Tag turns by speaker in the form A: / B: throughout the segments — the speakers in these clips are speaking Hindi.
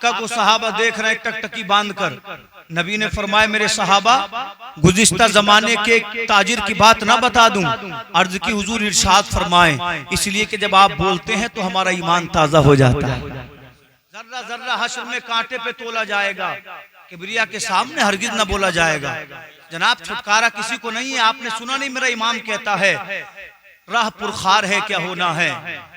A: आका को सहाबा देख रहे टकटकी बांधकर। नबी ने फरमाया मेरे सहाबा गुज़िश्ता जमाने के ताजिर की बात ना बता दूं? अर्ज की हुजूर इरशाद फरमाएं, इसलिए कि जब आप बोलते हैं तो हमारा ईमान ताजा हो जाता है। जर्रा जर्रा हश्र में कांटे पे तोला जाएगा, किबरिया के सामने हरगिज ना बोला जाएगा। जनाब छुटकारा किसी को नहीं है। आपने सुना नहीं मेरा इमाम कहता है राह पुरखार है क्या होना है,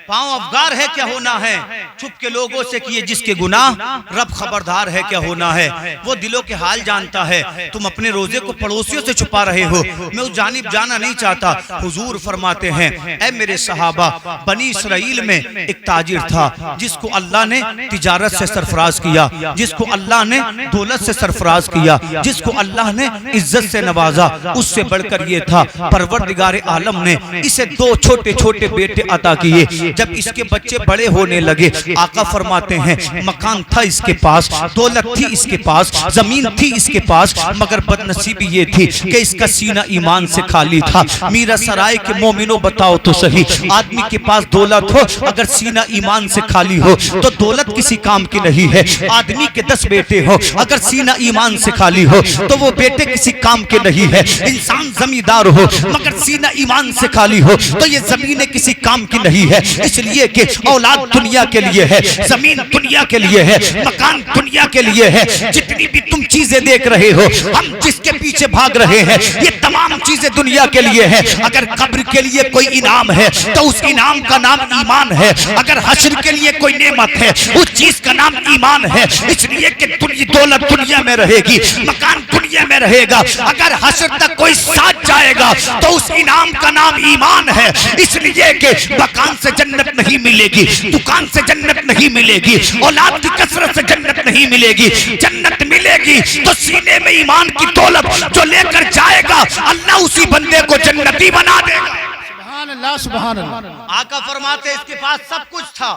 A: पांव अफगार है क्या होना है, छुप के लोगों से किए जिसके गुनाह रब खबरदार है क्या होना है। वो दिलों के हाल जानता है। तुम अपने रोजे को पड़ोसियों से छुपा रहे हो, मैं उस जानिब जाना नहीं चाहता। हुजूर फरमाते हैं ऐ मेरे सहाबा, बनी इसराइल में एक ताजिर था जिसको अल्लाह ने तिजारत से सरफराज किया, जिसको अल्लाह ने दौलत से सरफराज किया, जिसको अल्लाह ने इज्जत से नवाजा। उससे बढ़कर ये था परवरदिगार आलम ने इसे दो छोटे छोटे बेटे अता किए। जब इसके बच्चे बड़े होने लगे, आका फरमाते हैं मकान था इसके पास, दौलत थी इसके पास, जमीन थी इसके पास, मगर बदनसीबी ये थी कि इसका सीना ईमान से खाली था। मीरा सराय के मोमिनो बताओ तो सही, आदमी के पास दौलत हो अगर सीना ईमान से खाली हो तो दौलत किसी काम की नहीं है। आदमी के 10 बेटे हो अगर सीना ईमान से खाली हो तो वो बेटे किसी काम के नहीं है। इंसान जमींदार हो मगर सीना ईमान से खाली हो तो ये जमीनें किसी काम की नहीं है। इसलिए कि औलाद दुनिया के लिए है, जमीन दुनिया के लिए है, मकान दुनिया के लिए है। जितनी भी तुम चीजें देख रहे हो, हम जिसके पीछे भाग रहे हैं, ये तमाम चीजें दुनिया के लिए है। अगर कब्र के लिए कोई इनाम है तो उस इनाम का नाम ईमान है। अगर हश्र के लिए कोई नेमत है उस चीज का नाम ईमान है। इसलिए कि दौलत दुनिया में रहेगी, मकान दुनिया में रहेगा, अगर हश्र तक कोई साथ जाएगा तो उस इनाम का नाम ईमान है। इसलिए कि मकान से जन्नत नहीं मिलेगी, दुकान से जन्नत नहीं मिलेगी, औलाद की कसरत से जन्नत नहीं मिलेगी। जन्नत मिलेगी तो सीने में ईमान की दौलत जो लेकर जाएगा अल्लाह उसी बंदे को जन्नती बना देगा।
B: सुभान अल्लाह, सुभान अल्लाह।
A: आका फरमाते इसके पास सब कुछ था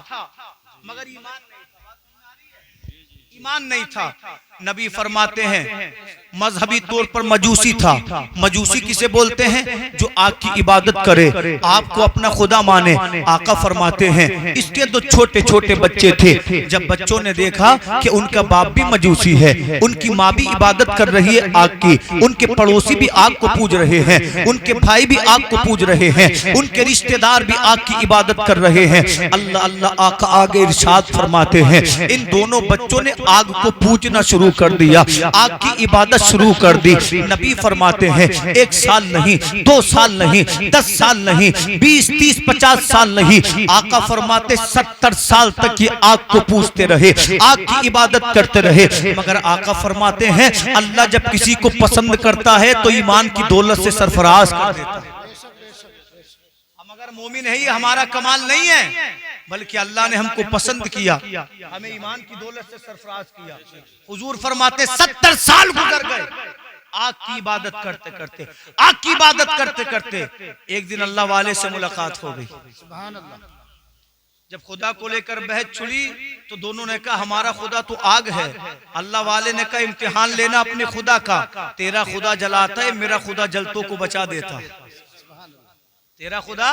A: मगर ईमान नहीं था। नबी फरमाते हैं मजहबी तौर पर मजूसी था। मजूसी किसे बोलते हैं? जो आग की इबादत करे, आपको अपना खुदा माने। आका फरमाते हैं इसके 2 छोटे छोटे बच्चे थे। जब बच्चों ने देखा कि उनका बाप भी मजूसी है, उनकी माँ भी इबादत कर रही है आग की, उनके पड़ोसी भी आग को पूज रहे हैं, उनके भाई भी आग को पूज रहे हैं, उनके रिश्तेदार भी आग की इबादत कर रहे हैं। अल्लाह अल्लाह आका आगे इरशाद फरमाते हैं इन दोनों बच्चों ने आग को पूजना शुरू कर दिया, आग की इबादत शुरू कर दी। नबी फरमाते हैं 1 साल नहीं, 2 साल नहीं, 10 साल नहीं, 20, 30, 50 साल नहीं, आका फरमाते 70 साल तक ये आग को पूजते रहे, आग की इबादत करते रहे। मगर आका फरमाते हैं अल्लाह जब किसी को पसंद करता है तो ईमान की दौलत से सरफराज कर देता है। हम अगर मोमिन है, ये हमारा कमाल नहीं है, बल्कि अल्लाह ने हमको पसंद किया, हमें ईमान की दौलत से सरफराज किया। हुजूर फरमाते 70 साल गुजर गए आग की इबादत करते करते, आग की इबादत करते करते। एक दिन अल्लाह वाले से मुलाकात हो गई।
B: सुभान अल्लाह।
A: जब खुदा को लेकर बहस छुड़ी तो दोनों ने कहा हमारा खुदा तो आग है। अल्लाह वाले ने कहा इम्तिहान लेना अपने खुदा का, तेरा खुदा जलाता है, मेरा खुदा जलतों को बचा देता है। तेरा खुदा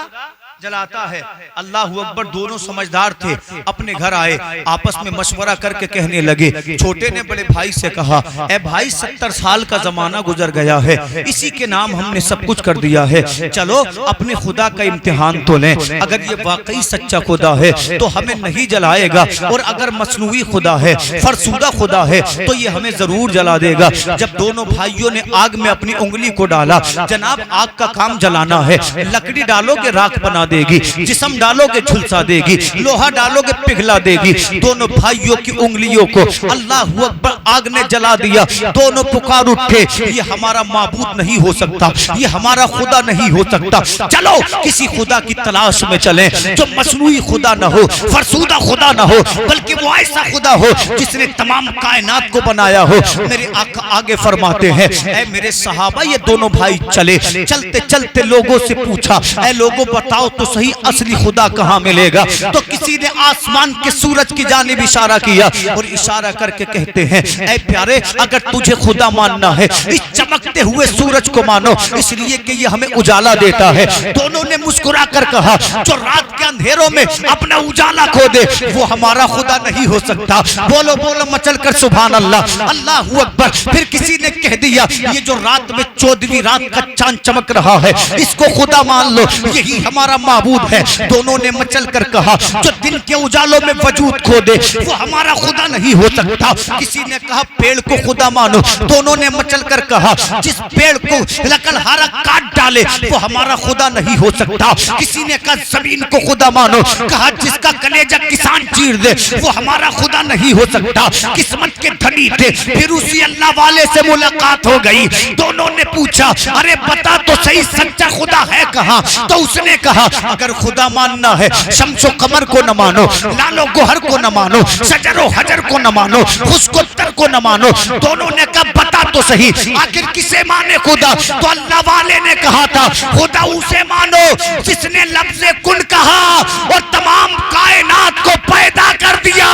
A: जलाता है। अल्लाह अकबर। दोनों समझदार थे, अपने घर आए, आपस में मशवरा करके कहने लगे। छोटे ने बड़े भाई से कहा ए भाई 70 साल का जमाना गुजर गया है, इसी के नाम हमने सब कुछ कर दिया है, चलो अपने खुदा का इम्तिहान तो लें। अगर ये वाकई सच्चा खुदा है तो हमें नहीं जलाएगा, और अगर मसनूई खुदा है, फरसूदा खुदा है तो ये हमें जरूर जला देगा। जब दोनों भाइयों ने आग में अपनी उंगली को डाला, जनाब आग का काम जलाना है, लकड़ी डालोगे राख बना देगी, जिस्म डालोगे झुलसा देगी, लोहा डालोगे पिघला देगी। दोनों भाइयों की उंगलियों को अल्लाह अकबर आग ने जला दिया। दोनों पुकार उठे ये हमारा माबूद नहीं हो सकता, ये हमारा खुदा नहीं हो सकता, चलो किसी खुदा की तलाश में चलें जो मसनूई खुदा ना हो, फरसूदा खुदा ना हो, बल्कि वो ऐसा खुदा हो जिसने तमाम कायनात को बनाया हो। मेरे आका आगे फरमाते हैं ऐ मेरे सहाबा, ये दोनों भाई चले, चलते चलते लोगों से पूछा ऐ लोगों बताओ तो सही असली खुदा कहाँ मिलेगा। तो किसी ने आसमान के सूरज की जानिब इशारा किया और इशारा करके कहते हैं, ऐ प्यारे, अगर तुझे खुदा मानना है इस चमकते हुए सूरज को मानो, इसलिए कि ये हमें उजाला देता है। दोनों ने मुस्कुरा कर कहा, जो रात के अंधेरों में अपना उजाला खो दे वो हमारा खुदा नहीं हो सकता। बोलो बोलो मचल कर सुभान अल्लाह, अल्लाहू अकबर। फिर किसी ने कह दिया, ये जो रात में 14वीं रात का चांद चमक रहा है इसको खुदा मान लो, यही हमारा माबूद है। दोनों ने मचल कर कहा, जो दिन के उजालों में वजूद खो दे वो हमारा खुदा नहीं हो सकता। किसी ने कहा, पेड़ को खुदा मानो। दोनों ने मचल कर कहा, जिस पेड़ को लकड़हारा काट डाले वो हमारा खुदा नहीं हो सकता। किसी ने कहा, जमीन को खुदा मानो। कहा, जिसका कलेजा किसान चीर दे वो हमारा खुदा नहीं हो सकता। किस्मत के धनी थे, फिर उसी अल्लाह वाले से मुलाकात हो गई। दोनों ने पूछा, अरे बता तो सही सच्चा खुदा है कहाँ? तो उसने कहा, अगर खुदा मानना है शम्सो कमर को न मानो, लालो गोहर को न मानो, शजरो हजर को न मानो, खुशकोत्तर को न मानो। दोनों ने कहा, बता तो सही आखिर किसे माने खुदा? तो अल्लाह वाले ने कहा था, खुदा उसे मानो जिसने लफ्ज़े कुन कहा और तमाम कायनात को पैदा कर दिया।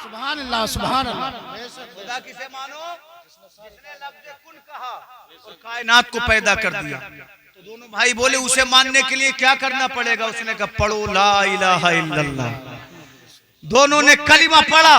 B: सुभान अल्लाह, सुभान अल्लाह।
A: खुदा किसे मानो? जिसने लफ्ज़े कुन कहा और कायनात को पैदा कर दिया। तो दोनों भाई बोले, उसे मानने के लिए क्या करना पड़ेगा? उसने कहा, पढ़ो ला इलाहा इल्लल्लाह। दोनों ने कलिमा पढ़ा।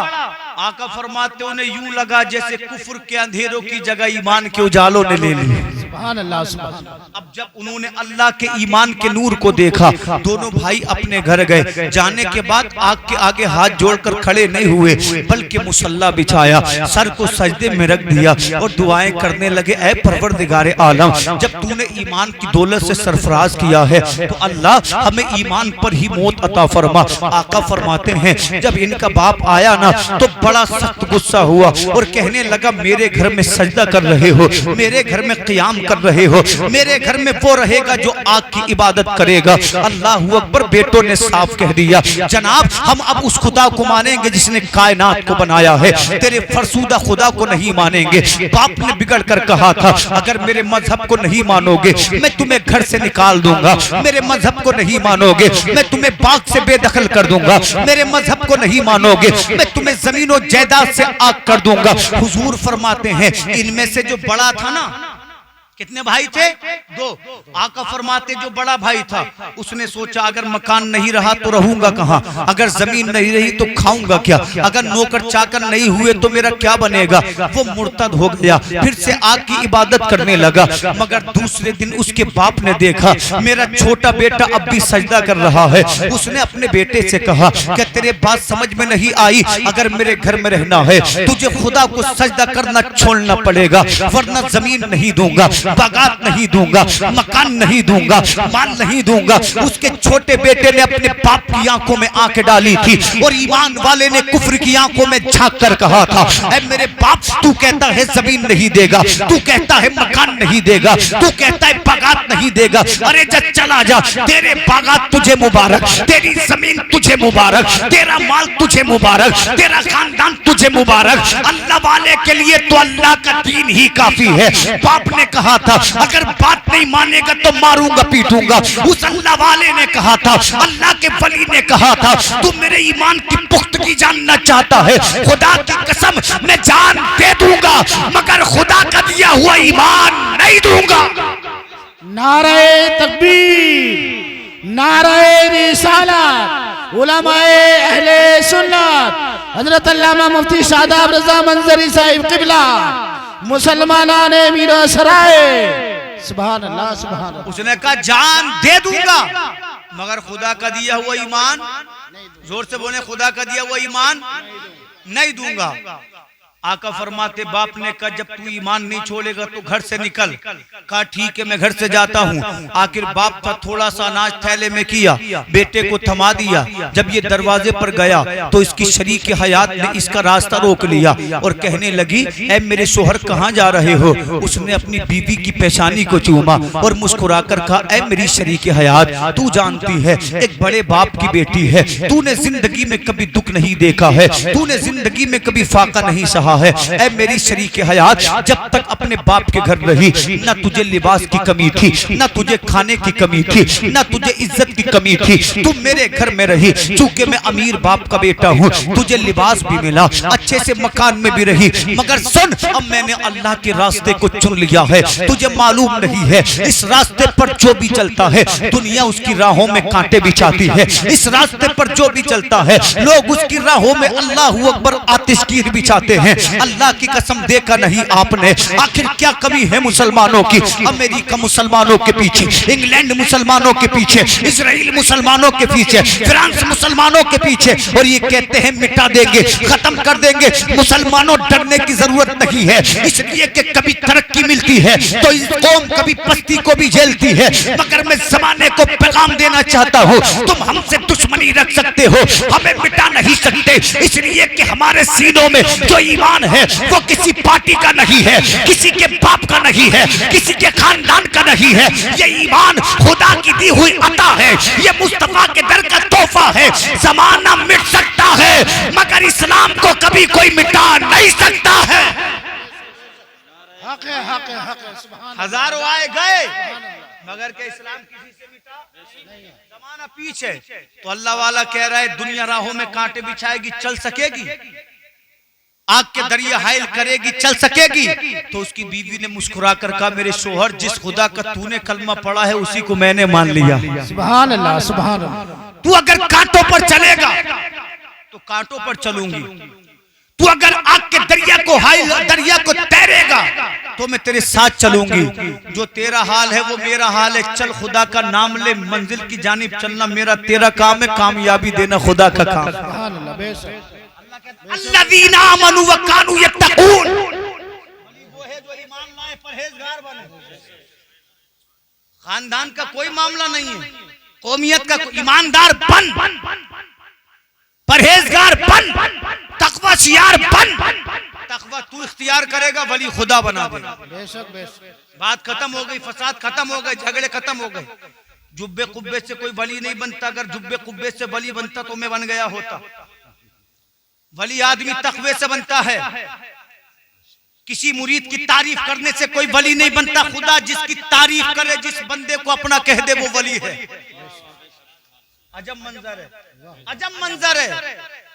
A: आका फरमाते उन्हें यूं लगा जैसे कुफ्र के अंधेरों की जगह ईमान के उजालों ने ले ली।
B: सुभान अल्लाह, सुभान अल्लाह।
A: अब जब उन्होंने अल्लाह के ईमान के नूर को देखा, दोनों भाई अपने घर गए। जाने के बाद आग के आगे हाथ जोड़कर खड़े नहीं हुए, बल्कि मुसल्ला बिछाया, सर को सजदे में रख दिया और दुआएं करने लगे, ऐ परवरदिगारे आलम, जब तूने ईमान की दौलत से सरफराज किया है तो अल्लाह हमें ईमान पर ही मौत अता फरमा। आका फरमाते हैं, जब इनका बाप आया ना तो बड़ा सख्त गुस्सा हुआ और कहने लगा, मेरे घर में सजदा कर रहे हो, मेरे घर में क़ियाम कर रहे हो, मेरे घर में वो रहेगा जो आग की इबादत करेगा। अल्लाहू अकबर। बेटों ने साफ कह दिया, जनाब हम अब उस खुदा को मानेंगे जिसने कायनात को बनाया है, तेरे फरसूदा खुदा को नहीं मानेंगे। बाप ने बिगड़ कर कहा था, अगर मेरे मजहब को नहीं मानोगे मैं तुम्हें घर से निकाल दूंगा, मेरे मजहब को नहीं मानोगे मैं तुम्हें बाग से बेदखल कर दूंगा, मेरे मजहब को नहीं मानोगे मैं तुम्हें जमीनों जायदाद से आग कर दूंगा। हुजूर फरमाते हैं, इनमें से जो बड़ा था ना, कितने भाई थे? दो। आका फरमाते जो बड़ा भाई था उसने सोचा, अगर मकान नहीं रहा तो रहूंगा कहाँ, अगर जमीन नहीं रही तो खाऊंगा क्या, अगर नौकर चाकर नहीं हुए तो मेरा क्या बनेगा। वो मुर्तद हो गया, फिर से आग की इबादत करने लगा। मगर दूसरे दिन उसके बाप ने देखा, मेरा छोटा बेटा अब भी सजदा कर रहा है। उसने अपने बेटे से कहा, क्या तेरे बात समझ में नहीं आई? अगर मेरे घर में रहना है तुझे खुदा को सजदा करना छोड़ना पड़ेगा, वरना जमीन नहीं दूंगा, बागात नहीं दूंगा, मकान नहीं दूंगा, माल नहीं दूंगा। उसके छोटे बेटे ने अपने बाप की आंखों में आंखें डाली थी और ईमान वाले ने कुफ्र की आंखों में झांक कर कहा था, ऐ मेरे बाप, तू कहता है जमीन नहीं देगा, तू कहता है मकान नहीं देगा, तू कहता है बागात नहीं देगा, अरे जब चला जा, तेरे बागात तुझे मुबारक, तेरी जमीन तुझे मुबारक, तेरा माल तुझे मुबारक, तेरा खानदान तुझे मुबारक। अल्लाह वाले के लिए तो अल्लाह का दीन ही काफी है। बाप ने कहा था, अगर बात नहीं मानेगा तो मारूंगा पीटूंगा। उस अल्लाह वाले ने कहा था, अल्लाह के वली ने कहा था, तू मेरे ईमान की पुख्तगी जानना चाहता है, खुदा की कसम मैं जान दे दूंगा, मगर खुदा का दिया हुआ ईमान नहीं दूंगा।
B: नारे तकबीर, नारे रिसालत, उलमाए अहले सुन्नत, हजरत अल्लामा मुफ्ती शादाब रजा मंजरी साहिब किबला, मुसलमाना ने मीरा सराय। सुभान अल्लाह, सुभान अल्लाह।
A: उसने कहा, जान दे दूंगा मगर खुदा का दिया हुआ ईमान, जोर से बोले, खुदा का दिया हुआ ईमान नहीं दूंगा। आका फरमाते, बाप ने कहा, जब तू ईमान नहीं छोड़ेगा तो घर से निकल। कहा, ठीक है मैं घर से जाता हूँ। आखिर बाप था, थोड़ा सा अनाज थैले में किया, बेटे को थमा दिया। जब ये दरवाजे पर गया तो इसकी शरीक हयात ने इसका रास्ता रोक लिया और कहने लगी, ऐ मेरे शोहर कहाँ जा रहे हो? उसने अपनी बीवी की पेशानी को चूमा और मुस्कुराकर कहा, ऐ मेरी शरीक हयात, तू जानती है एक बड़े बाप की बेटी है, तूने जिंदगी में कभी दुख नहीं देखा है, तूने जिंदगी में कभी फाका नहीं सहा कहा है, ऐ मेरी शरीक हयात, जब तक अपने बाप के घर रही न तुझे लिबास की कमी थी, न तुझे खाने की कमी थी, न तुझे इज्जत की कमी थी। तुम मेरे घर में रही, चूंकि मैं अमीर बाप का बेटा हूँ, तुझे लिबास भी मिला, अच्छे से मकान में भी रही। मगर सुन, अब मैंने अल्लाह के रास्ते को चुन लिया है। तुझे मालूम नहीं है, इस रास्ते पर जो भी चलता है दुनिया उसकी राहों में कांटे बिछाती है। इस रास्ते पर जो भी चलता है लोग उसकी राहों में अल्लाह अकबर आतिशगीर बिछाते हैं। अल्लाह की कसम देखा नहीं आपने, आखिर क्या कमी है मुसलमानों की? अमेरिका मुसलमानों के पीछे, इंग्लैंड मुसलमानों के पीछे, इजराइल मुसलमानों के पीछे, फ्रांस मुसलमानों के पीछे, और ये कहते हैं मिटा देंगे, खत्म कर देंगे। मुसलमानों डरने की जरूरत नहीं है, इसलिए कि कभी तरक्की मिलती है तो इस कौम कभी पस्ती को भी झेलती है। मगर मैं जमाने को पैगाम देना चाहता हूँ, तुम हमसे दुश्मनी रख सकते हो, हमें मिटा नहीं सकते, इसलिए कि हमारे सीनों में जो ईमान है वो किसी पार्टी का नहीं है, किसी के बाप का नहीं है, किसी के खानदान का नहीं है। ये ईमान खुदा की दी हुई अता है, ये मुस्तफा के दर का तोहफा है। जमाना मिट सकता है मगर इस्लाम को कभी कोई मिटा नहीं सकता है।
B: हक है, हक है, हक है, सुभान अल्लाह।
A: हजारों आए गए मगर के इस्लाम किसी से मिटा नहीं है। जमाना पीछे तो अल्लाह वाला कह रहा है दुनिया राहों में कांटे बिछाएगी, चल सकेगी? आग के दरिया हायल करेगी, चल सकेगी? तो उसकी बीवी ने मुस्कुरा कर कहा, मेरे शोहर, जिस खुदा का तूने कलमा पढ़ा है उसी को मैंने मान लिया।
B: सुभान अल्लाह, सुभान अल्लाह।
A: तू अगर कांटों पर चलेगा तो कांटों पर चलूंगी, तू अगर आग के दरिया को तैरेगा तो मैं तेरे साथ चलूंगी। जो तेरा हाल है वो मेरा हाल है, चल खुदा का नाम ले, मंजिल की जानिब चलना मेरा तेरा काम है, कामयाबी देना खुदा का काम।
B: सुभान अल्लाह, बेशक।
A: अल्लज़ीना आमनू व कानू यत्तकून, वो है जो ईमान लाए, परहेजगार बने। खानदान का कोई मामला नहीं है, कौमियत का, ईमानदार बन, परहेजगार बन, तकवा शियार बन। तकवा तू इख्तियार करेगा, वली खुदा बना देगा।
B: बेशक, बेशक।
A: बात खत्म हो गई, फसाद खत्म हो गए, झगड़े खत्म हो गए। जुब्बे कुब्बे से कोई वली नहीं बनता, अगर जुब्बे कुब्बे से वली बनता तो मैं बन गया होता। वली आदमी तकवे से बनता है, किसी मुरीद की तारीफ करने से कोई वली नहीं बनता। खुदा जिसकी तारीफ करे, जिस बंदे को अपना कह दे, वो वली है। अजब मंजर है, अजब मंजर है।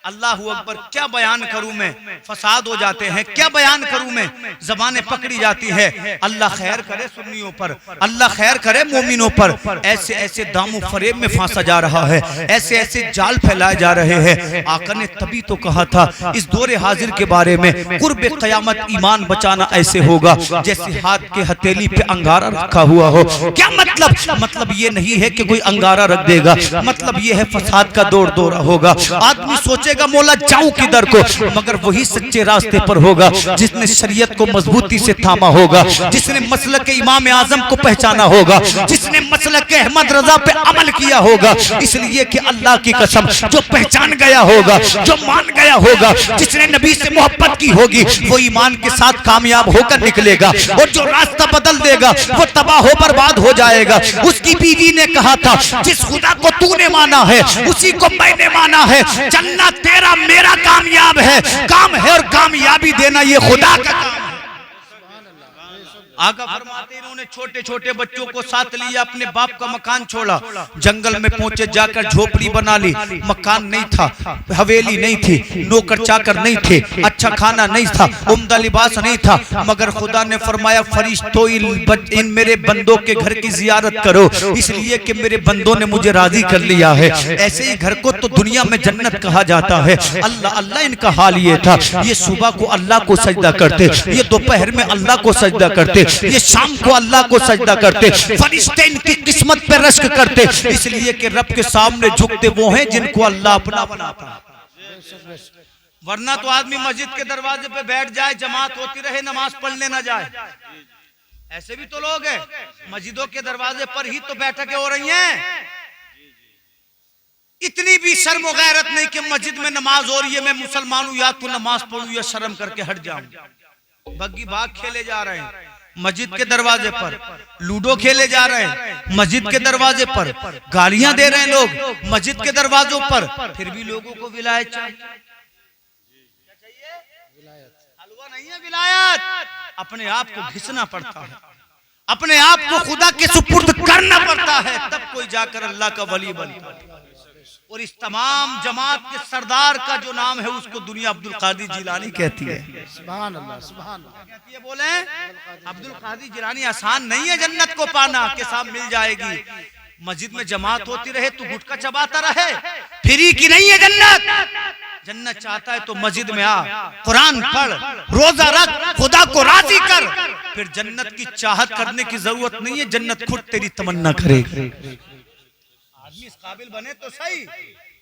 A: अल्लाह अकबर, क्या बयान करूं मैं, फसाद हो जाते हैं, क्या बयान करूं मैं, जबानें पकड़ी जाती है। अल्लाह खैर करे सुन्नियों पर, अल्लाह खैर करे मोमिनों पर। ऐसे ऐसे दामो फरेब में फांसा जा रहा है, ऐसे ऐसे जाल फैलाए जा रहे हैं। आका ने तभी तो कहा था इस दौरे हाजिर के बारे में, कुर्बे क़यामत ईमान बचाना ऐसे होगा जैसे हाथ के हथेली पे अंगारा रखा हुआ हो। क्या मतलब? मतलब ये नहीं है कि कोई अंगारा रख देगा, मतलब ये है फसाद का दौर दौरा होगा। आदमी सोचेगा मौला जाऊं किधर को, मगर वही सच्चे रास्ते पर होगा जिसने शरीयत को मजबूती से थामा होगा, जिसने मसलक इमाम आजम को पहचाना होगा, जिसने मसलक अहमद रजा पे अमल किया होगा। इसलिए कि अल्लाह की कसम, जो पहचान गया होगा, जो मान गया होगा, जिसने नबी से मोहब्बत की होगी, वो ईमान के साथ कामयाब होकर निकलेगा, और जो रास्ता बदल देगा वो तबाह हो बर्बाद हो जाएगा। उसकी बीवी ने कहा था जिस खुदा को तूने माना है उसी को मैंने माना है, चलना तेरा मेरा कामयाब है, काम है, और कामयाबी देना ये खुदा का काम है। आका फरमाते इन्होंने छोटे छोटे बच्चों को साथ लिया, अपने बाप का मकान छोड़ा, जंगल में पहुंचे, जाकर झोपड़ी बना ली। मकान नहीं था, हवेली नहीं थी, नौकर चाकर नहीं थे, अच्छा खाना नहीं था, उम्दा लिबास नहीं था, मगर खुदा ने फरमाया फरिश्तों इन मेरे बंदों के घर की जियारत करो, इसलिए कि मेरे बंदों ने मुझे राजी कर लिया है। ऐसे ही घर को तो दुनिया में जन्नत कहा जाता है। अल्लाह अल्लाह इनका हाल ये था, ये सुबह को अल्लाह को सजदा करते, ये दोपहर में अल्लाह को सजदा करते, ये शाम को अल्लाह को सजदा करते। फरिश्ते इनकी किस्मत पे रश्क करते, इसलिए कि रब के सामने झुकते वो हैं जिनको अल्लाह अपना बनाता। वरना तो आदमी मस्जिद के दरवाजे पे बैठ जाए, जमात होती रहे, नमाज पढ़ने ना जाए। ऐसे भी तो लोग हैं, मस्जिदों के दरवाजे पर ही तो बैठकें हो रही हैं। इतनी भी शर्म और गैरत नहीं कि मस्जिद में नमाज हो रही है, मैं मुसलमान हूं, या तो नमाज पढ़ूं या शर्म करके हट जाऊं। बग्गी बाग खेले जा रहे हैं मस्जिद के दरवाजे पर, लूडो खेले जा रहे हैं मस्जिद के दरवाजे पर, गालियां दे रहे हैं लोग मस्जिद के दरवाजों पर, फिर भी लोगों को विलायत चाहिए। हलवा नहीं है विलायत, अपने आप को घिसना पड़ता है, अपने आप को खुदा के सुपुर्द करना पड़ता है, तब कोई जाकर अल्लाह का वली बनता है। और इस तमाम जमात के सरदार का जो नाम है उसको दुनिया अब्दुल कादिर जिलानी कहती है।
B: सुभान अल्लाह, सुभान अल्लाह।
A: कहती है बोले अब्दुल कादिर जिलानी, आसान नहीं है जन्नत को पाना के साथ मिल जाएगी। मस्जिद में जमात होती रहे तो गुटखा चबाता रहे, फ्री की नहीं है जन्नत। जन्नत चाहता है तो मस्जिद में आ, कुरान पढ़, रोजा रख, खुदा को राजी कर, फिर जन्नत की चाहत करने की जरूरत नहीं है, जन्नत खुद तेरी तमन्ना करेगी। आदमी इस काबिल बने तो सही,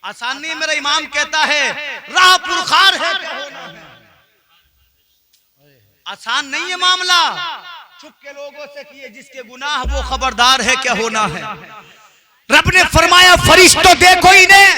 A: आसान नहीं है। मेरा इमाम कहता है राह पुरखार है क्या होना है, आसान नहीं है मामला। चुप के लोगों से किए जिसके गुनाह वो खबरदार है क्या होना है। रब ने फरमाया फरिश्तों देखो इन्हें,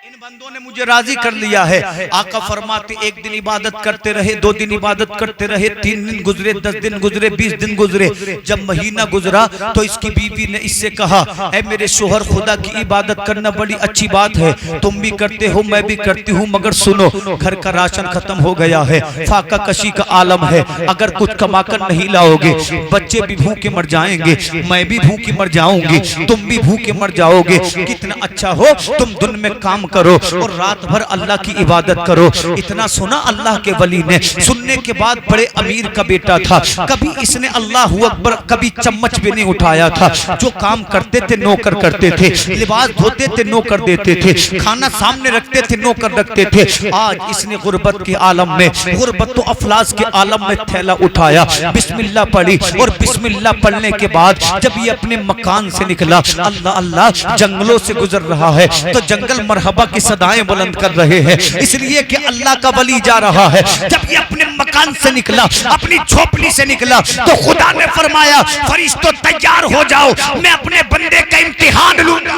A: इन बंदों ने मुझे राजी कर लिया है। आका फरमाते एक दिन इबादत करते रहे, 2 दिन इबादत करते रहे, 3 दिन गुजरे, 10 दिन गुजरे, 20 दिन गुजरे। जब महीना गुजरा तो इसकी बीवी ने इससे कहा, ऐ मेरे शोहर, खुदा की इबादत करना बड़ी अच्छी बात है, तुम भी करते हो मैं भी करती हूँ, मगर सुनो घर का राशन खत्म हो गया है, फाका कशी का आलम है, अगर कुछ कमाकर नहीं लाओगे बच्चे भी भूखे मर जाएंगे, मैं भी भूखी मर जाऊंगी, तुम भी भूखे मर जाओगे। कितना अच्छा हो तुम दिन में काम करो और रात भर अल्लाह की इबादत करो। इतना सुना अल्लाह के वली ने। सुनने के बाद बड़े अमीर का बेटा था, कभी इसने अल्लाह अकबर कभी चम्मच भी नहीं उठाया था। जो काम करते थे नौकर करते थे, लिबास धोते थे नौकर देते थे, खाना सामने रखते थे नौकर रखते थे। आज इसने गुर्बत के आलम में, गुर्बत तो अफलास के आलम में थैला उठाया, बिस्मिल्लाह पढ़ी और बिस्मिल्लाह पढ़ने के बाद जब ये अपने मकान से निकला, अल्लाह अल्लाह जंगलों से गुजर रहा है तो जंगल मरहबा की सदाएं बुलंद कर रहे हैं, इसलिए कि अल्लाह का वली जा रहा है। जब ये अपने मकान से निकला, अपनी झोपड़ी से निकला, तो खुदा ने फरमाया फरिश्तों तैयार हो जाओ, मैं अपने बंदे का इम्तिहान लूंगा।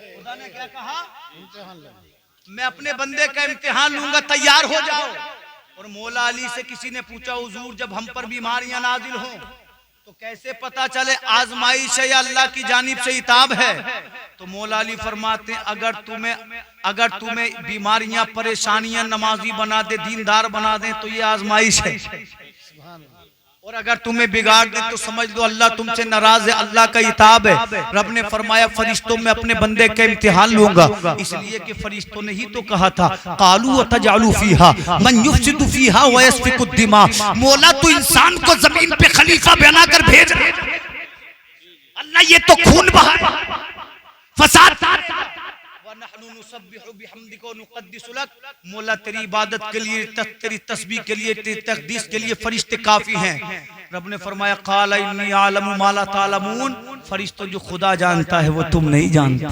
A: खुदा ने क्या कहा? मैं अपने बंदे का इम्तिहान लूंगा, तैयार हो जाओ। और मौला अली से किसी ने पूछा, हुजूर जब हम पर बीमारियां नाजिल हों तो कैसे पता चले आजमाइश है या अल्लाह की जानिब से इताब है? तो मौला अली फरमाते हैं अगर तुम्हें बीमारियां, परेशानियां नमाजी बना दे, दीनदार बना दे तो ये आजमाइश है, और अगर तुम्हें बिगाड़ दे तो समझ लो अल्लाह तुमसे नाराज है, अल्लाह का इताब है। रब ने फरमाया फरिश्तों में अपने बंदे का इम्तिहान लूंगा, इसलिए कि फरिश्तों ने ही तो कहा था कालू व तजालू फीहा मन युफ्सिदु फीहा व यस्फिकु दिमा। मौला तू इंसान को जमीन पे खलीफा बनाकर भेज रहा है, अल्लाह ये तो खून बहा, फसाद। मौला तेरी इबादत के लिए, तेरी तस्बीह के लिए, तेरी तकदीस के लिए फरिश्ते काफी हैं। रब ने फरमाया काला इन्नी आलमु मा ला तालमून, फरिश्तों जो खुदा जानता है वो तुम नहीं जानते।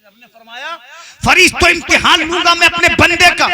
A: रब ने फरमाया फरिश्तों इम्तिहान लूंगा मैं अपने बंदे का।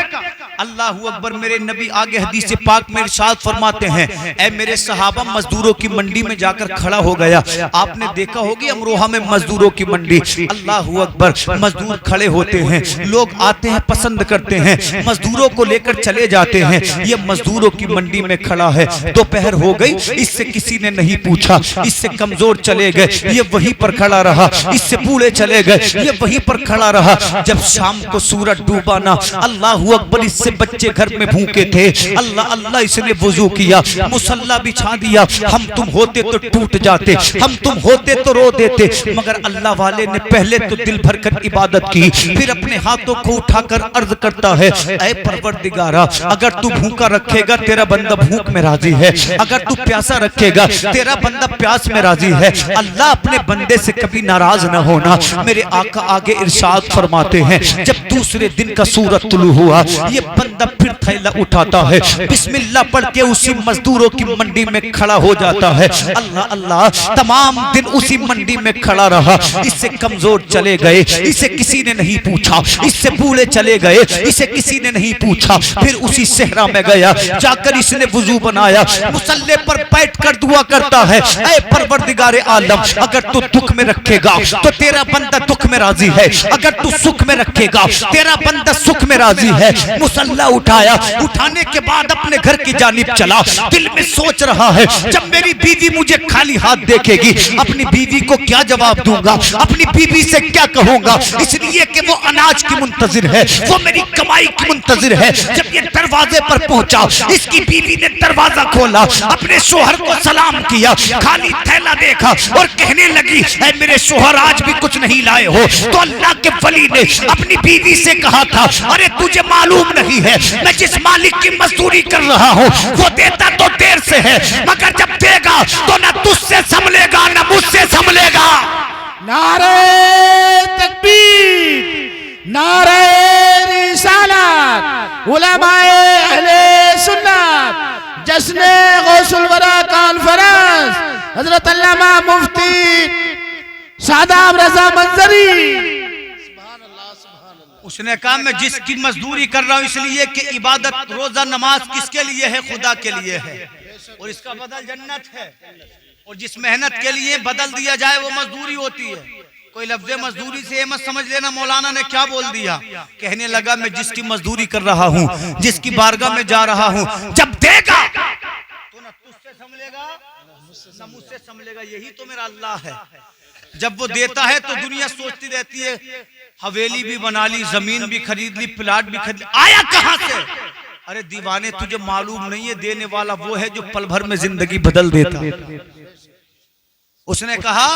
A: अल्लाह अकबर। मेरे नबी आगे हदीस पाक में इरशाद फरमाते हैं, ऐ मेरे सहाबा, मजदूरों की मंडी में जाकर खड़ा हो गया। आपने देखा होगी अमरोहा में मजदूरों की मंडी, अल्लाह अकबर, मजदूर खड़े होते हैं, लोग आते हैं, पसंद करते हैं, मजदूरों को लेकर चले जाते हैं। ये मजदूरों की मंडी में खड़ा है, दोपहर हो गई, इससे किसी ने नहीं पूछा, इससे कमजोर चले गए, ये वहीं पर खड़ा रहा, इससे बूढ़े चले गए, ये वहीं पर खड़ा रहा। जब शाम को सूरज डूबा ना, अल्लाह अकबर, इससे बच्चे घर में भूखे थे, अल्लाह अल्लाह, इसने वुजू किया, मुसल्ला बिछा दिया। हम तुम होते तो टूट जाते, हम तुम होते तो रो देते, मगर अल्लाह वाले ने पहले तो दिल भर कर इबादत की, फिर अपने हाथों को उठाकर अर्ज करता है, ऐ परवरदिगारा, अगर तू भूखा रखेगा तेरा बंदा भूख में राजी है, अगर तू प्यासा रखेगा तेरा बंदा प्यास में राजी है। अल्लाह अपने बंदे से कभी नाराज न होना। मेरे आका आगे इरशाद फरमाते हैं, जब दूसरे दिन का सूरज तुलू हुआ, ये बंदा फिर थैला उठाता है, बिस्मिल्लाह पढ़ के उसी मजदूरों की मंडी में खड़ा हो जाता है। अल्लाह अल्लाह, तमाम दिन उसी मंडी में खड़ा रहा। इससे कमजोर चले गए, इसे किसी ने नहीं पूछा, इससे बूढ़े चले गए, इसे किसी ने नहीं पूछा। फिर उसी सहरा में गया, जाकर इसने वुजू बनाया, मुसल्ले पर बैठकर दुआ करता है, ऐ परवरदिगारे आलम, अगर तू दुख में रखेगा तो तेरा बंदा दुख में राजी है, अगर तू सुख में रखेगा तेरा बंदा सुख में राजी है। मुसल्ले मुसल्ला उठाया, उठाने के बाद अपने घर की जानिब चला। दिल में सोच रहा है जब मेरी बीवी मुझे खाली हाथ देखेगी, अपनी बीवी को क्या जवाब दूंगा, अपनी बीवी से क्या कहूंगा, इसलिए कि वो अनाज की मुंतजिर है, वो मेरी कमाई की मुंतजिर है। जब ये दरवाजे पर पहुंचा, इसकी बीवी ने दरवाजा खोला, अपने शोहर को सलाम किया, खाली थैला देखा और कहने लगी, ऐ मेरे शोहर आज भी कुछ नहीं लाए हो। तो अल्लाह के वली ने अपनी बीवी से कहा था, अरे तुझे मालूम नहीं है मैं जिस मालिक की मजदूरी कर रहा हूँ वो देता तो देर से है, मगर जब देगा तो न तुझसे संभलेगा न मुझसे संभलेगा।
B: नारे तकबीर, नारे रिसालत, उलमाए अहले सुन्नत, जश्न गौसुल वरा कॉन्फ्रेंस, हजरत अल्लामा मुफ्ती शादाब रजा मंजरी।
A: उसने कहा मैं जिसकी मजदूरी कर रहा हूँ इसलिए कि इबादत रोजा नमाज किसके लिए है, खुदा के लिए है, और इसका बदल जन्नत है। और जिस मेहनत के लिए बदल दिया जाए वो मजदूरी होती है। कोई लफ्ज़ मजदूरी से मत समझ लेना मौलाना ने क्या बोल दिया। कहने लगा मैं जिसकी मजदूरी कर रहा हूँ, जिसकी बारगाह में जा रहा हूँ, जब देगा तो न तुझसे संभलेगा न मुझसे संभलेगा। यही तो मेरा अल्लाह है। जब वो देता है तो दुनिया सोचती रहती है हवेली भी बना ली, जमीन भी खरीद ली, प्लाट भी खरीद ली, आया कहां से? अरे दीवाने तुझे मालूम नहीं है देने वाला वो है जो पल भर में जिंदगी बदल देता। उसने कहा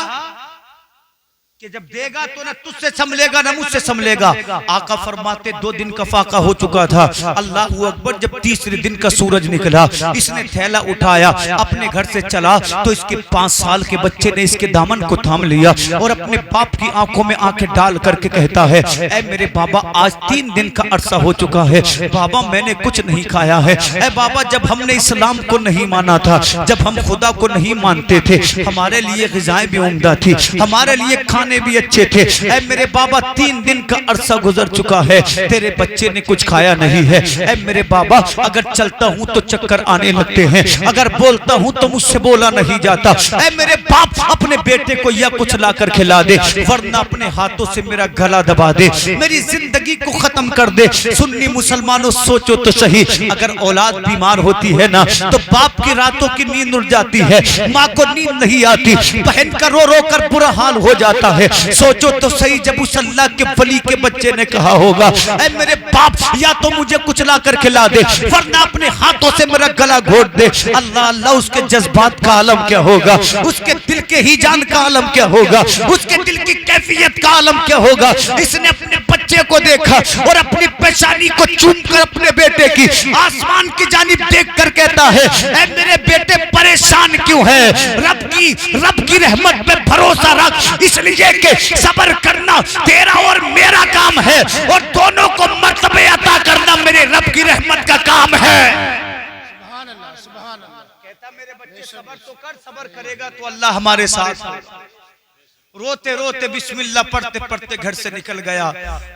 A: कि जब देगा तो न तुझसे संभलेगा न मुझसे संभलेगा। आका फरमाते 2 दिन का फाका हो चुका था। अल्लाह अकबर। जब तीसरे दिन का सूरज निकला, इसने थैला उठाया, अपने घर से चला तो इसके 5 साल के बच्चे ने इसके दामन को थाम लिया और अपने बाप की आंखों में आंखें डाल करके कहता है, ऐ मेरे बाबा आज 3 दिन का अरसा हो चुका है, बाबा मैंने कुछ नहीं खाया है। ऐ बाबा जब हमने इस्लाम को नहीं माना था, जब हम खुदा को नहीं मानते थे, हमारे लिए ग़िज़ाएं भी उम्दा थी, हमारे लिए खाने भी अच्छे थे। ऐ मेरे बाबा 3 दिन का अरसा गुजर चुका है, तेरे बच्चे ने कुछ खाया नहीं है। ऐ मेरे बाबा अगर चलता हूँ तो चक्कर आने लगते हैं, अगर बोलता हूँ तो मुझसे बोला नहीं जाता। ऐ मेरे बाप अपने बेटे को या कुछ लाकर खिला दे, वरना अपने हाथों से मेरा गला दबा दे, मेरी जिंदगी को खत्म कर दे। सुन्नी मुसलमानों सोचो तो सही, अगर औलाद बीमार होती है ना तो बाप की रातों की नींद उड़ जाती है, माँ को नींद नहीं आती, बहन का रो रो कर बुरा हाल हो जाता है। सोचो तो सही जब उस अल्लाह के वली के बच्चे ने कहा होगा, ऐ मेरे बाप या तो मुझे कुछ ला कर खिला दे, वरना अपने हाथों से मेरा गला घोट दे। अल्लाह अल्लाह उसके जज्बात का आलम क्या होगा, उसके दिल के ही जान का आलम क्या होगा, उसके दिल की कैफियत का आलम क्या होगा। इसने अपने बच्चे को देखा और अपनी पेशानी को चूम कर अपने बेटे की आसमान की जानिब देख कर कहता है, ऐ मेरे बेटे परेशान क्यों है, रब की रहमत पे भरोसा रख, इसलिए कि सब्र करना तेरा और मेरा काम है और दोनों को मर्तबे अता करना मेरे रब की रहमत का काम है।
B: सुभान अल्लाह, सुभान अल्लाह।
A: कहता मेरे बच्चे सब्र तो कर, सब्र करेगा तो अल्लाह हमारे साथ है। रोते रोते बिस्मिल्लाह पढ़ते पढ़ते घर से निकल गया।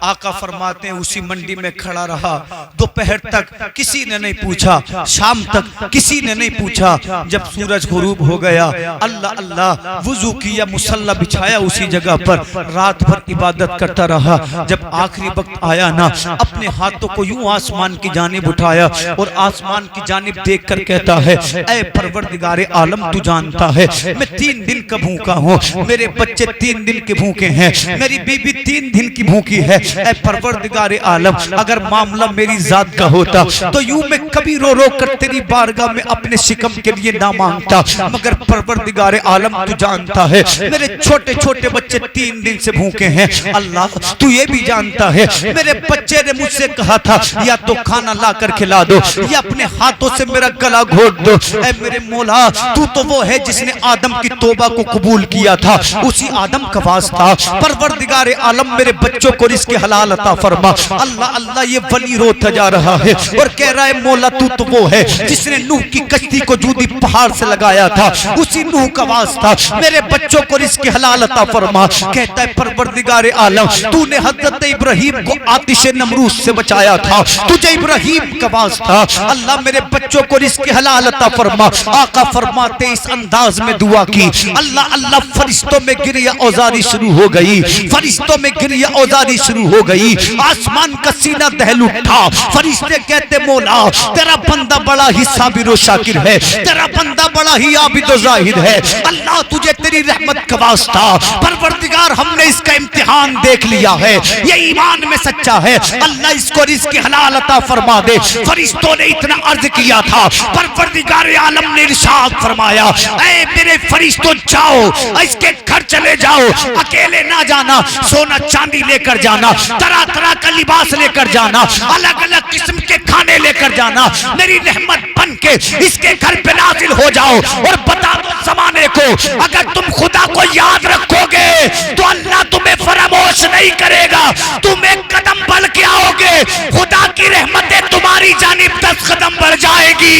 A: आका फरमाते हैं उसी मंडी में खड़ा रहा, दोपहर तक किसी ने नहीं पूछा, शाम तक किसी ने नहीं पूछा। जब सूरज गुरूब हो गया, अल्लाह अल्लाह वुजू किया, मुसल्ला बिछाया उसी जगह पर, रात भर इबादत करता रहा। जब आखिरी वक्त आया ना, अपने हाथों को यूं आसमान की जानिब उठाया और आसमान की जानिब देख कर कहता है, ऐ परवरदिगारे आलम तू जानता है मैं 3 दिन का भूखा हूँ, मेरे बच्चे 3 दिन के भूखे हैं, मेरी बीबी 3 दिन की भूखी है। ऐ परवरदिगारे आलम अगर मामला मेरी जात का होता तो यूं मैं कभी रो रो कर तेरी बारगाह में अपने शिकम के लिए ना मांगता, मगर परवरदिगारे आलम तू जानता है मेरे छोटे छोटे बच्चे 3 दिन से भूखे हैं। अल्लाह तू ये भी जानता है मेरे बच्चे ने मुझसे कहा था या तो खाना ला कर खिला दो या अपने हाथों से मेरा गला घोट दो। ऐ मेरे मौला तू तो वो है जिसने आदम की तौबा को कबूल किया था, उसी आदम का वास्ता परवरदिगारे आलम मेरे बच्चों को रिज़्क़ हलाल अता फरमा। अल्लाह अल्लाह ये वली रोता जा रहा है और कह रहा है मौला तू तो वो है जिसने नूह की कश्ती को जूदी पहाड़ से लगाया था, उसी नूह का वास्ता मेरे बच्चों को रिज़्क़ हलाल अता फरमा। कहता है परवरदिगारे आलम तूने हजरत इब्राहीम को आतिश नमरूद से बचाया था, तुझे इब्राहीम का वास्ता अल्लाह मेरे बच्चों को रिज़्क़ हलाल अता फरमा। आका फरमाते इस अंदाज में दुआ की, अल्लाह अल्लाह फरिश्तों में गिरी गिरिया औजारी शुरू हो गई, फरिश्तों में गिरिया औजारी शुरू हो गई, आसमान का सीना दहल उठा। फरिश्ते कहते मौला तेरा बंदा बड़ा ही साबिर व शाकिर है, तेरा बंदा बड़ा ही आबिद व जाहिद है, अल्लाह तुझे तेरी रहमत का वास्ता, परवरदिगार हमने इसका इम्तिहान देख लिया है, ये ईमान में सच्चा है, अल्लाह इसको रिज़्क़ हलाल अता फरमा दे। फरिश्तों ने इतना अर्ज किया था, परवरदिगार आलम ने इरशाद फरमाया, ऐ मेरे फरिश्तों जाओ इसके घर चले जाओ, अकेले ना जाना, सोना चांदी लेकर जाना, तरह तरह का लिबास लेकर जाना, अलग अलग किस्म के खाने लेकर जाना, मेरी रहमत बन के इसके घर पे नाजिल हो जाओ और बता दो ज़माने को, अगर तुम खुदा को याद रखोगे तो अल्लाह तुम्हें फरामोश नहीं करेगा, तुम एक कदम बढ़ के आओगे, खुदा की रहमतें तुम्हारी जानिब 10 कदम बढ़ जाएगी।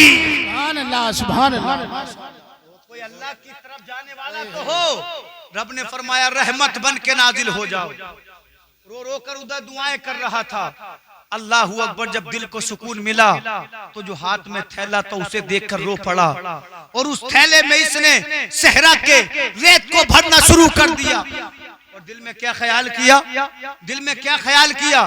B: सुभान अल्लाह, सुभान अल्लाह।
A: कोई अल्लाह की तरफ जाने वाला तो हो। रब ने फरमाया रहमत बन के नाजिल हो जाओ। रो रो कर उधर दुआएं कर रहा था। अल्लाह अकबर, जब दिल को सुकून मिला तो जो हाथ में थैला था उसे देखकर रो पड़ा और उस थैले में इसने सहरा के रेत को भरना शुरू कर दिया। और दिल में क्या ख्याल किया, दिल में क्या ख्याल किया,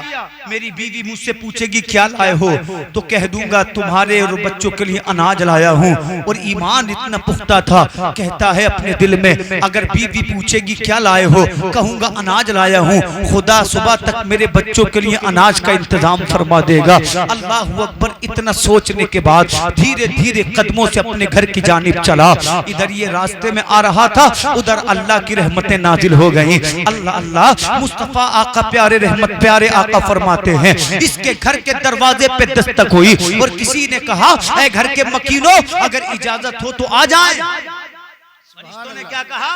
A: मेरी बीवी मुझसे पूछेगी क्या लाए हो तो कह दूंगा तुम्हारे और बच्चों के लिए अनाज लाया हूँ। और ईमान इतना पुख्ता था, कहता है अपने दिल में अगर बीवी पूछेगी क्या लाए हो कहूंगा अनाज लाया हूँ, खुदा सुबह तक मेरे बच्चों के लिए अनाज का इंतजाम फरमा देगा। अल्लाह अकबर, इतना सोचने के बाद धीरे धीरे कदमों से अपने घर की जानिब चला। इधर ये रास्ते में आ रहा था, उधर अल्लाह की रहमतें नाजिल हो गई। अल्लाह अल्लाह, मुस्तफा आका प्यारे रहमत प्यारे आका फरमाते हैं इसके घर के दरवाजे पे दस्तक हुई और किसी ने कहा ऐ घर के मकीनों अगर इजाजत हो तो आ जाएं। फरिश्तों ने क्या कहा,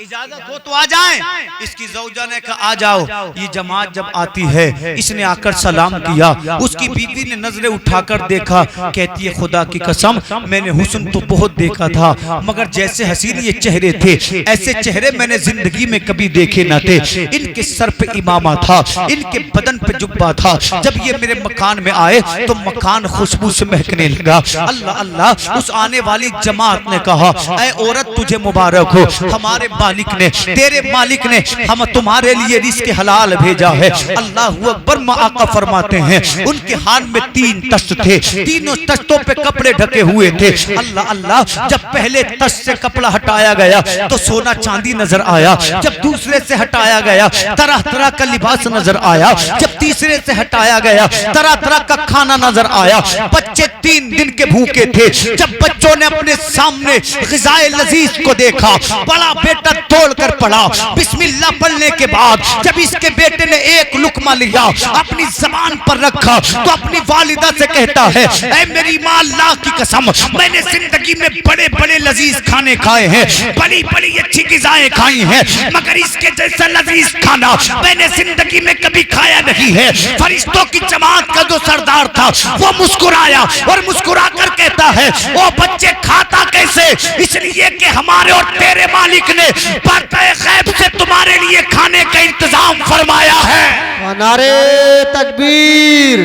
A: इजाजत हो तो आ जाएं। इसकी ज़ौजा ने कहा आ जाओ। ये जमात जब आती है, इसने आकर सलाम किया, उसकी बीवी ने नजरें उठाकर देखा, कहती है खुदा की कसम मैंने हुस्न तो बहुत देखा था मगर जैसे हसीन ये चेहरे थे ऐसे चेहरे मैंने जिंदगी में कभी देखे न थे। इनके सर पे इमामा था, इनके बदन पे जुब्बा था, जब ये मेरे मकान में आए तो मकान खुशबू से महकने लगा। अल्लाह अल्लाह, उस आने वाली जमात ने कहा ऐ औरत तुझे मुबारक हो, हमारे मालिक ने, तेरे मालिक ने हम तुम्हारे लिए रिज़्क़ हलाल भेजा है। अल्लाह अकबर, आका फरमाते हैं उनके हाथ में 3 तश्त थे, तीनों तश्तों पे कपड़े ढके हुए थे। अल्लाह अल्लाह, जब पहले तश्त से कपड़ा हटाया गया तो सोना चांदी नजर आया, जब दूसरे से हटाया गया तरह तरह का लिबास नजर आया, जब तीसरे से हटाया गया तरह तरह का खाना नजर आया। बच्चे 3 दिन के भूखे थे, जब बच्चों ने अपने सामने ग़िज़ाए लजीज को देखा, बड़ा बेटा तोड़ कर पड़ा, बिस्मिल्लाह पढ़ने के बाद जब इसके बेटे ने एक लुकमा लिया अपनी ज़बान पर रखा तो अपनी वालिदा से कहता है ऐ मेरी माँ अल्लाह की कसम मैंने जिंदगी में बड़े बड़े लजीज खाने खाए हैं, बड़ी बड़ी अच्छी ग़िज़ाएं खाई हैं, मगर इसके जैसा लजीज खाना मैंने जिंदगी में कभी खाया नहीं है। फरिश्तों की जमात का जो सरदार था वो मुस्कुराया और मुस्कुरा कर कहता है ओ बच्चे खाता कैसे, इसलिए कि हमारे और तेरे मालिक ने पर्दे गैब से तुम्हारे लिए खाने का इंतजाम फरमाया है।
C: नारे तकबीर,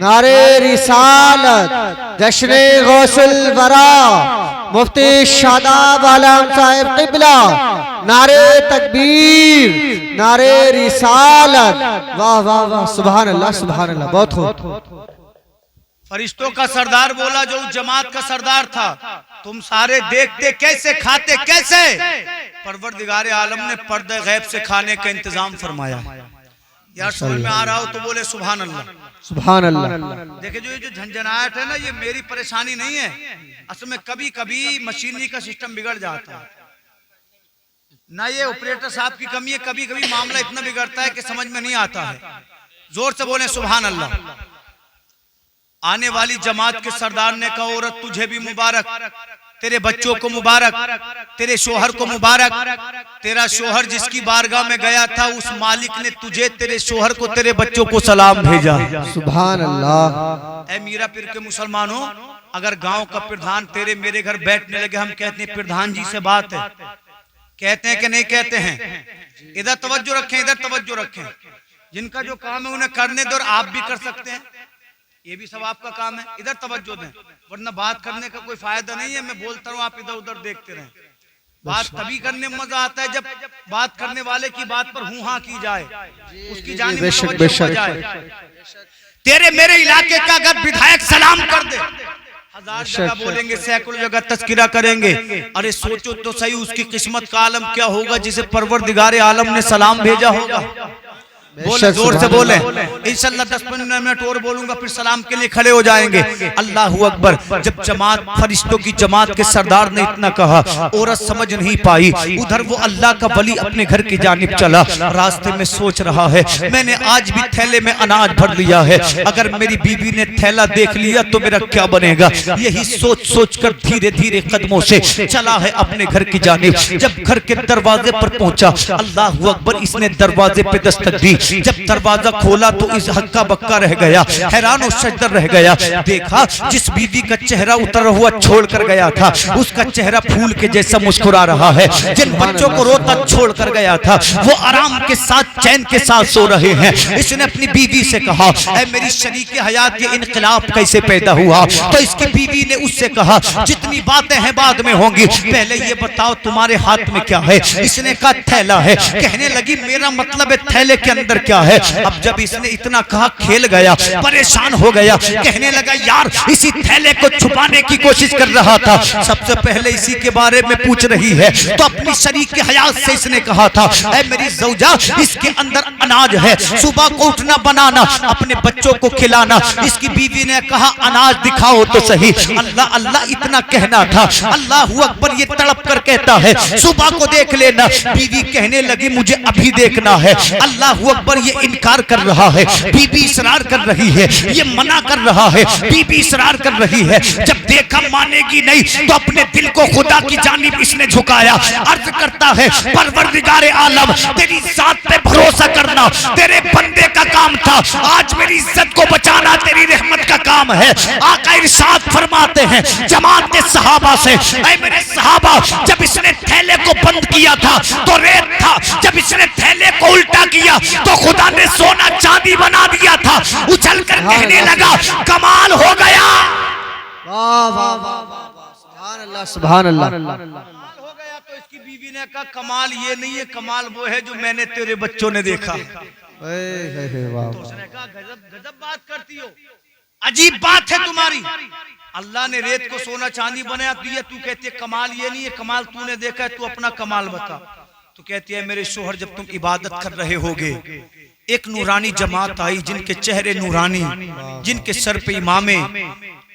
C: नारे रिसालत, जश्न गौसुल वरा, मुफ्ती शादाब आलम साहिब क़िबला, नारे तकबीर, नारे रिसालत, वाह वाह वाह, सुभान अल्लाह सुभान अल्लाह, बहुत खूब।
A: फरिश्तों का सरदार बोला जो उस जमात का सरदार था, तुम सारे देखते कैसे खाते कैसे, परवरदिगार आलम ने पर्दे गैब से खाने का इंतजाम फरमाया। यार समझ में आ रहा हो तो बोले सुभान अल्लाह,
C: सुभान अल्लाह।
A: देखिए जो ये जो झंझनाहट है ना, ये मेरी परेशानी नहीं है, असल में कभी कभी मशीनरी का सिस्टम बिगड़ जाता है ना, ये ऑपरेटर साहब की कमी है, कभी कभी मामला इतना बिगड़ता है कि समझ में नहीं आता है। जोर से बोले सुभान अल्लाह। आने वाली जमात के सरदार ने कहा औरत तुझे भी मुबारक, तेरे बच्चों को मुबारक, तेरे शोहर को मुबारक, तेरा शोहर जिसकी बारगाह में गया था उस मालिक ने तुझे, तेरे शोहर को, तेरे बच्चों को सलाम भेजा।
C: सुभान अल्लाह।
A: ऐ मीरा पीर के मुसलमानों, अगर गांव का प्रधान तेरे मेरे घर बैठने लगे, हम कहते हैं प्रधान जी से बात है, कहते हैं कि नहीं कहते हैं? इधर तवज्जो रखें, इधर तवज्जो रखें, जिनका जो काम है उन्हें करने दो और आप भी कर सकते हैं, ये भी सब आपका काम है, इधर तवज्जो दें, वरना बात करने का कोई फायदा नहीं है। मैं बोलता हूँ आप इधर उधर देखते रहें। बात तभी करने में मजा आता है जब बात करने वाले की बात पर हूं हाँ की जाए, उसकी जानिब तवज्जो हो जाए। तेरे मेरे इलाके का अगर विधायक सलाम कर दे, 1000 जगह बोलेंगे, सैकड़ों जगह तस्किरा करेंगे, अरे सोचो तो सही उसकी किस्मत का आलम क्या होगा जिसे परवरदिगारे आलम ने सलाम भेजा होगा। बोले जोर से बोले, इंशाल्लाह 10-15 मिनट और बोलूंगा फिर सलाम के लिए खड़े हो जाएंगे। अल्लाह अकबर। जब जमात फरिश्तों की जमात के सरदार ने इतना कहा, औरत समझ नहीं पाई, उधर वो अल्लाह का वली अपने घर की जानिब चला, रास्ते में सोच रहा है मैंने आज भी थैले में अनाज भर लिया है, अगर मेरी बीवी ने थैला देख लिया तो मेरा क्या बनेगा। यही सोच सोच कर धीरे धीरे कदमों से चला है अपने घर की जानिब। जब घर के दरवाजे पर पहुंचा, अल्लाह अकबर, इसने दरवाजे पे दस्तक दी। जब दरवाजा खोला तो इस हक्का बक्का रह गया, हैरान और सजदर रह गया। देखा जिस बीवी का चेहरा उतरा हुआ छोड़ कर गया था, उसका चेहरा फूल के जैसा मुस्कुरा रहा है। जिन बच्चों को रोता छोड़ कर गया था, वो आराम के साथ चैन के साथ सो रहे हैं। इसने अपनी बीवी से कहा, ऐ मेरी शरीके हयात, ये इनकलाब कैसे पैदा हुआ। तो इसकी बीवी ने उससे कहा, जितनी बातें हैं बाद में होंगी, पहले ये बताओ तुम्हारे हाथ में क्या है। इसने कहा थैला है। कहने लगी मेरा मतलब है थैले के अंदर क्या है। अब जब इसने इतना कहा खेल गया, परेशान हो गया, कहने लगा यार इसी थैले को छुपाने की कोशिश कर रहा था, सबसे पहले इसी के बारे में पूछ रही है। तो अपनी शरीक के हयात से इसने कहा था, ऐ मेरी ज़ौजा, इसके अंदर अनाज है, सुबह को उठना बनाना, अपने बच्चों को खिलाना। इसकी बीवी ने कहा अनाज दिखाओ तो सही। अल्लाह अल्लाह इतना कहना था। अल्लाह अकबर, ये तड़प कर कहता है सुबह को देख लेना। बीवी कहने लगी मुझे अभी देखना है। अल्लाह अकबर, ये इनकार कर रहा है, बीबी इसरार कर रही है, ये मना कर रहा है, बीबी इसरार कर रही है। जब देखा मानेगी नहीं तो अपने दिल को खुदा की जानिब इसने झुकाया, अर्ज करता है परवरदिगारे आलम, तेरी जात पे भरोसा करना तेरे बंदे का काम था, आज मेरी इज्जत को बचाना तेरी रहमत का काम है। आका इरशाद फरमाते हैं जमात के सहाबा से, ऐ मेरे सहाबा, जब इसने थैले को बंद किया था तो रेत था, जब इसने थैले को उल्टा किया तो खुदा ने सोना चांदी बना दिया था। उछल कर कहने लगा कमाल हो गया।
C: वाह वाह वाह वाह, सुभान अल्लाह, सुभान अल्लाह।
A: कमाल हो गया। तो इसकी बीवी ने कहा कमाल ये नहीं है, कमाल वो है जो मैंने तेरे बच्चों ने देखा। तो उसने कहा गजब गजब बात करती हो, अजीब बात है तुम्हारी। अल्लाह ने रेत को सोना चांदी बनाया दिया, तू कहती है कमाल ये नहीं है, कमाल तूने देखा है, तू अपना कमाल बता। तो कहती है मेरे शोहर, जब तुम इबादत कर रहे होगे, एक नूरानी जमात आई जिनके चेहरे नूरानी, जिनके सर पे इमामे,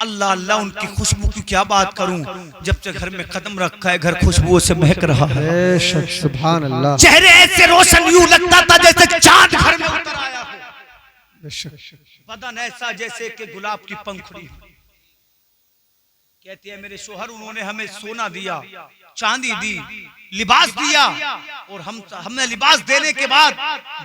A: अल्लाह अल्लाह उनकी खुशबू की क्या बात करूं। जब से घर में कदम रखा है घर खुशबुओं से महक रहा है।
C: सुभान अल्लाह।
A: चेहरे ऐसे रोशन, यूं लगता था जैसे चांद घर में उतर आया हो, बदन ऐसा जैसे कि गुलाब की पंखुड़ी। कहती है मेरे शोहर, उन्होंने हमें सोना दिया, चांदी दी, लिबास दिया, और हमने लिबास देने के बाद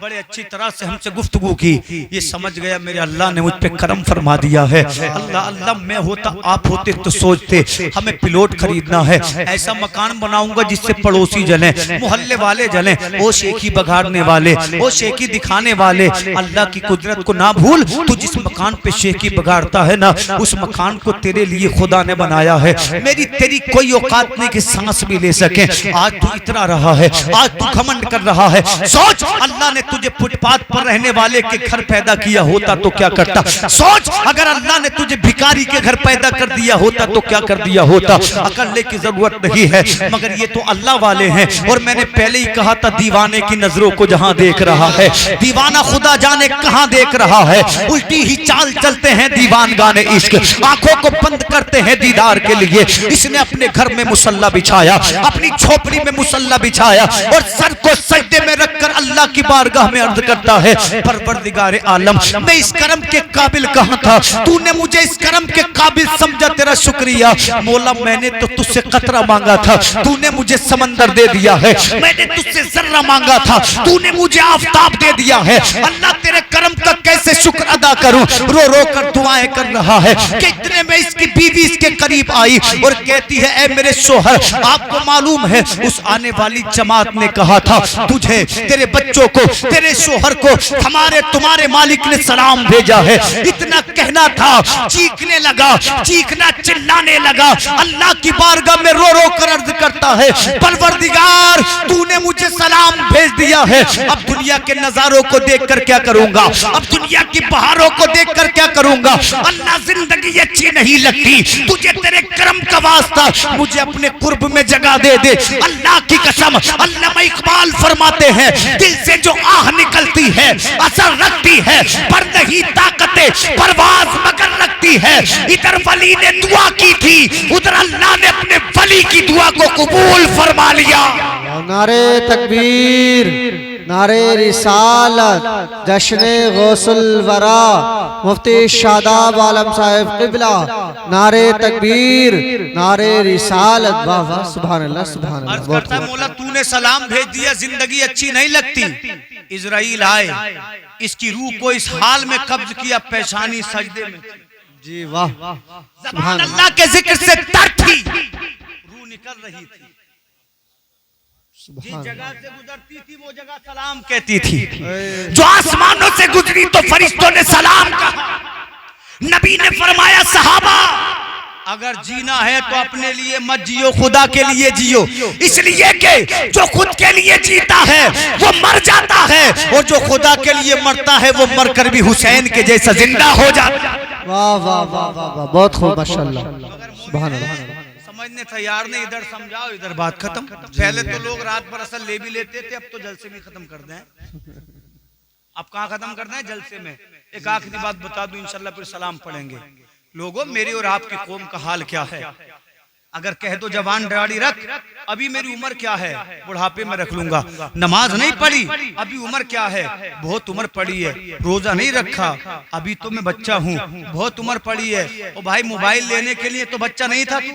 A: बड़े अच्छी तरह से हमसे गुफ्तगू की। ये समझ गया मेरे अल्लाह ने मुझ पे करम फरमा दिया है। अल्लाह अल्लाह, मैं होता आप होते तो सोचते हमें प्लॉट खरीदना है, ऐसा मकान बनाऊंगा जिससे पड़ोसी जले, मोहल्ले वाले जले, ओ शेखी बघाड़ने वाले, ओ शेखी दिखाने वाले। अल्लाह की कुदरत को ना भूल, तू जिस मकान पे शेखी बघाड़ता है ना, उस मकान को तेरे लिए खुदा ने बनाया है। मेरी तेरी कोई औकात नहीं कि सांस भी ले सके। आज तू इतना रहा है, आज तू घमंड कर रहा है। सोच अल्लाह ने तुझे फुटपाथ पर रहने वाले के घर पैदा किया होता तो क्या करता। सोच अगर अल्लाह ने तुझे भिखारी के घर पैदा कर दिया होता तो क्या कर दिया होता। अकल की जरूरत नहीं है, मगर ये तो अल्लाह वाले हैं। और मैंने पहले ही कहा था दीवाने की नजरों को जहां देख रहा है, दीवाना खुदा जाने कहां देख रहा है। उल्टी ही चाल चलते हैं दीवान गाने इश्क, आंखों को बंद करते हैं दीदार के लिए। इसने अपने घर में मुसल्ला बिछाया, अपनी झोपड़ी में मुसल्ला बिछाया, और सर को सजदे में रखकर अल्लाह की बारगाह में अर्ज करता है परवरदिगारे आलम, मैं इस करम के काबिल कहां था, तूने मुझे इस करम के काबिल समझा, तेरा शुक्रिया। मौला मैंने तो तुझसे कतरा मांगा था, तूने मुझे समंदर दे दिया है। मैंने तुझसे जर्रा मांगा था, तूने मुझे आफताब दे दिया है। अल्लाह तेरे करम का कैसे शुक्र अदा करूं। रो रो कर दुआएं कर रहा है कि इतने में इसकी बीवी इसके करीब आई और कहती है ऐ मेरे शोहर, आपको मालूम है उस आने वाली जमात ने कहा था तुझे, तेरे बच्चों को, तेरे शोहर को हमारे तुम्हारे मालिक ने सलाम भेजा है। इतना कहना था, चीख चीखने लगा, चीखना चिल्लाने लगा, अल्लाह की बारगाह में रो रो कर अर्ज करता है, परवरदिगार तूने मुझे सलाम भेज दिया है, अब दुनिया के नजारों को देखकर क्या करूंगा, अब दुनिया की बहारों को देखकर क्या करूंगा। अल्लाह जिंदगी अच्छी नहीं लगती, तुझे तेरे कर्म का वास्ता मुझे अपने कुर्ब में जगह दे दे। अल्लाह की कसम, अल्लामा इकबाल फरमाते हैं, दिल से जो आह निकलती है असर रखती है, पर नहीं ताकते परवाज मगर रखती है। इधर वली ने दुआ की थी, उधर अल्लाह ने अपने वली की दुआ को कबूल फरमा लिया।
C: नारे तकबीर, नारे रिसालत, जश्न गौसुल वरा, मुफ्ती शादाब आलम साहिब क़िबला, नारे तकबीर, नारे रिसालत। वाह वाह, सुभान अल्लाह, सुभान अल्लाह।
A: अर्ज करता है, मौला तूने सलाम भेज दिया, जिंदगी अच्छी नहीं लगती। इजराइल आए, इसकी रूह को इस हाल में कब्ज किया, पेशानी सजदे में।
C: जी वाह,
A: ज़बान अल्लाह के जिक्र से तर थी, रूह निकल रही थी। जिस जगह से गुजरती थी वो जगह सलाम कहती थी। जो आसमानों से गुजरी तो फरिश्तों ने सलाम कहा। नबी ने फरमाया, सहाबा अगर जीना है तो अपने लिए मत जियो, खुदा के लिए जियो। इसलिए कि जो खुद के लिए जीता है वो मर जाता है, और जो खुदा के लिए मरता है वो मरकर भी हुसैन के जैसा जिंदा हो जाता है।
C: वाह वाह वाह वाह, बहुत खूब, माशाअल्लाह, सुभान अल्लाह।
A: समझने तैयार नहीं, इधर समझाओ इधर बात खत्म। पहले तो लोग रात भर असल ले भी लेते थे, अब तो जलसे में खत्म कर दें। अब कहाँ खत्म करना है? जलसे में। एक आखिरी बात बता दूं, इंशाल्लाह फिर सलाम पढ़ेंगे। लोगों, मेरी और आपकी कौम का हाल क्या है? अगर कह दो जवान दाढ़ी रख, अभी मेरी उम्र क्या है, बुढ़ापे में रख लूंगा। नमाज नहीं पढ़ी, अभी उम्र क्या है, बहुत उम्र पड़ी है। रोजा नहीं रखा, अभी तो मैं बच्चा हूँ, बहुत उम्र पड़ी है। ओ भाई, मोबाइल लेने के लिए तो बच्चा नहीं था तू?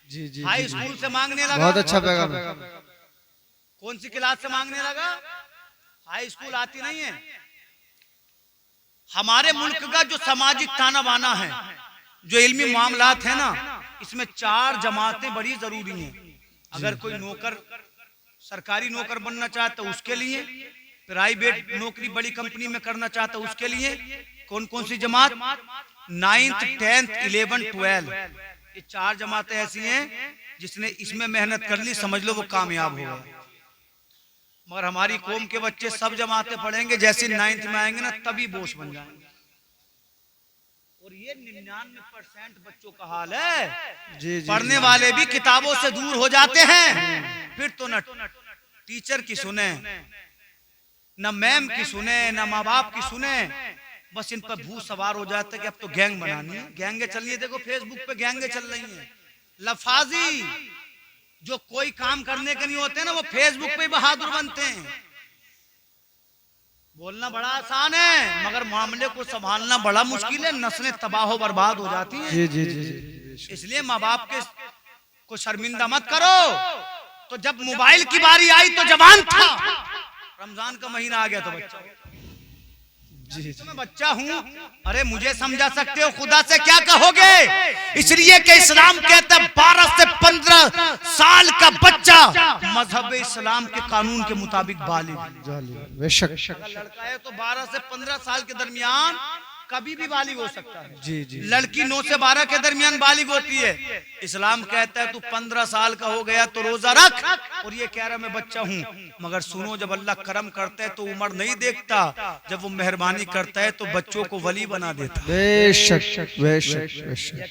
C: जी जी,
A: हाई स्कूल से मांगने लगा,
C: बहुत अच्छा पैगाम।
A: कौन सी क्लास से मांगने लगा? हाई स्कूल आती नहीं है। हमारे मुल्क का जो सामाजिक ताना बाना है, जो इल्मी मामलात है ना, इसमें 4 जमातें बड़ी जरूरी हैं। अगर कोई नौकर, सरकारी नौकर बनना चाहता है उसके लिए, प्राइवेट नौकरी बड़ी कंपनी में करना चाहता है उसके लिए, कौन कौन सी जमात? 9th 10th 11 12, ये 4 जमातें ऐसी हैं जिसने इसमें मेहनत कर ली, समझ लो वो कामयाब हो गया। मगर हमारी कौम के बच्चे सब जमातें पढ़ेंगे, जैसे 9th में आएंगे ना तभी बोस बन जाएंगे। और ये 99% बच्चों का हाल है।
C: जी,
A: पढ़ने वाले भी किताबों से दूर हो जाते हैं, फिर तो न टीचर की सुने, न मैम की सुने, न माँ बाप की सुने, बस इन पर भूत सवार हो जाता है कि अब तो गैंग बनानी है। गैंगे चल रही है, देखो फेसबुक पे गैंगे चल रही हैं। लफाजी जो कोई काम करने के नहीं होते ना, वो फेसबुक पे बहादुर बनते हैं। बोलना बड़ा आसान है, मगर मामले को संभालना बड़ा मुश्किल है। नस्लें तबाह बर्बाद हो जाती हैं।
C: जी जी जी,
A: इसलिए माँ बाप के को शर्मिंदा मत करो। तो जब मोबाइल की बारी आई तो जवान था, रमजान का महीना आ गया तो बच्चा। जी, तो मैं बच्चा हूँ, अरे मुझे समझा सकते हो, खुदा से क्या कहोगे? इसलिए कि इस्लाम कहता है 12 से 15 साल का बच्चा मजहब इस्लाम के कानून के मुताबिक बालिग।
C: बेशक,
A: लड़का है तो 12 से 15 साल के दरमियान कभी भी बालिग हो सकता है।
C: जी जी,
A: लड़की 9 से 12 के दरमियान बालिग होती है। इस्लाम कहता है तू 15 साल का हो गया तो रोजा रख, और ये कह रहा मैं बच्चा हूँ। मगर सुनो, जब अल्लाह करम करता है तो उम्र नहीं देखता, जब वो मेहरबानी करता है तो बच्चों को वली बना देता है।
C: बेशक बेशक बेशक।